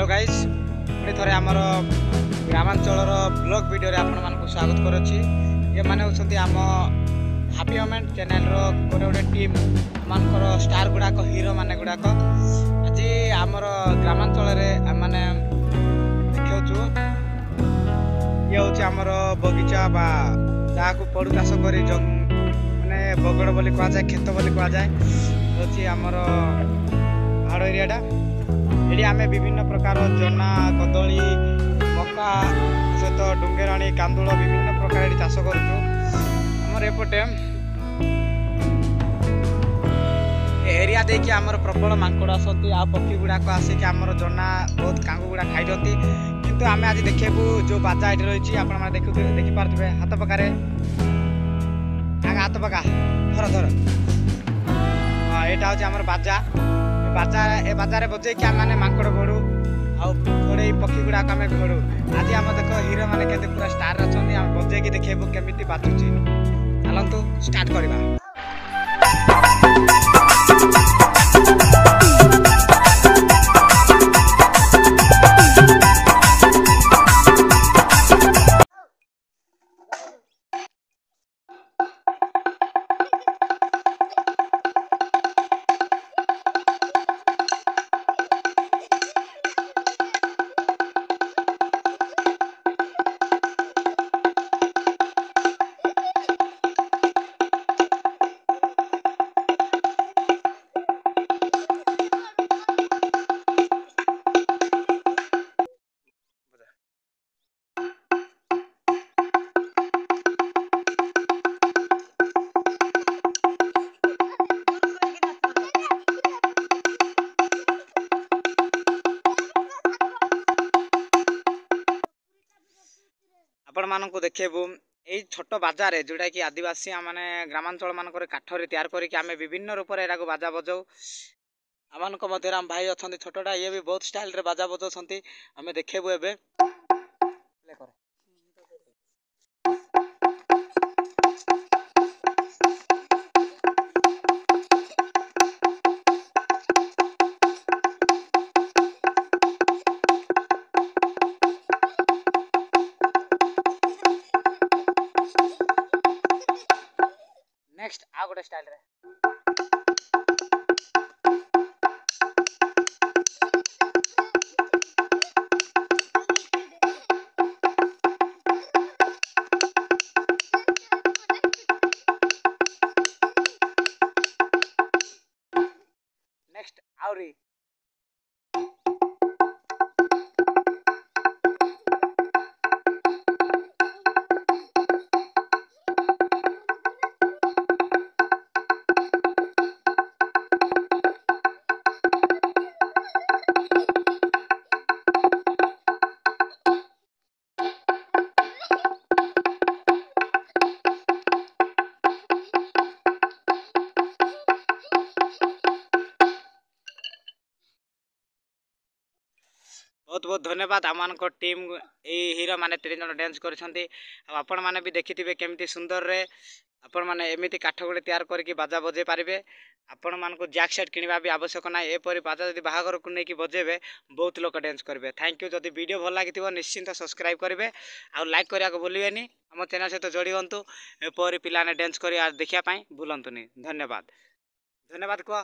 Hello guys पुणी थे आमर ग्रामांचल ब्लॉग वीडियो रे आपण मानक स्वागत करुच्ची ये माने होछंती आम हैप्पी मोमेंट चैनल रो गोटे गोटे टीम मानकर स्टार गुड़ाक हीरो माने गुड़ाक आज आमर ग्रामांचल रे माने देखियो ये होछि आमर बगीचा बा जहाँ को पड़ू चाष कर माने बगड़ बोली कह जाए खेत बोली कह जाए होछि आमर पहाड़ एरियाटा ये आम विभिन्न प्रकार जना कदली मका सहित डुंगेराणी कांदुल विभिन्न प्रकार ये चाष करमर एपटे एरिया देखिए आमर प्रबल मांकड़ आसती आ पक्षी गुड़ाक आसिक आमर जना बहुत कांगू गुड़ा खाई किंतु आम आज देखा जो बाजा ये रही आप देखिपे हाथ पकारे हाथ पका धर धर यहाँ हूँ आमर बाजा बाजा ए बाजार बजे कि आम मैंने मांकड़ घोड़ू आड़े पक्षी गुड़ाक आम घोड़ू आज आम देख हीरो मैंने के पूरा स्टार अच्छा आम बजे कि देखू केमी बाजुची चलतु स्टार्ट करवा। आपण मानक देखेबू यही छोट बाजार जोटा कि आदिवासी माने ग्रामांचल मानक काठर तैयार करके आम विभिन्न रूप से यहाँ बाजा बजाऊ आम आम भाई अच्छा छोटा ये भी बहुत स्टाइल रे बाजा बजाऊँ आम देखेबू एबे नेक्स्ट आ गोटे स्टाइल रे नेक्स्ट आउरी बहुत बहुत धन्यवाद आम टीम ये हीरो माने 3 जन डांस कर मैंने भी देखिथे केमती सुंदर रे आपण मैंने एमती काठ गुड़े तैयार करके बाजा बजे पारे आपण मान जैक सेट किणवा भी आवश्यक ना एपरी बाजा जब बाहागर को लेकिन बजेबे बहुत लोग डांस करेंगे। थैंक यू जब वीडियो भल लगी निश्चिंत सब्सक्राइब करेंगे और लाइक करने को भूलें आम चैनल सहित जोड़ी हूँ एपरी पिलाने डांस कर देखापी भूलतुनि। धन्यवाद धन्यवाद कह।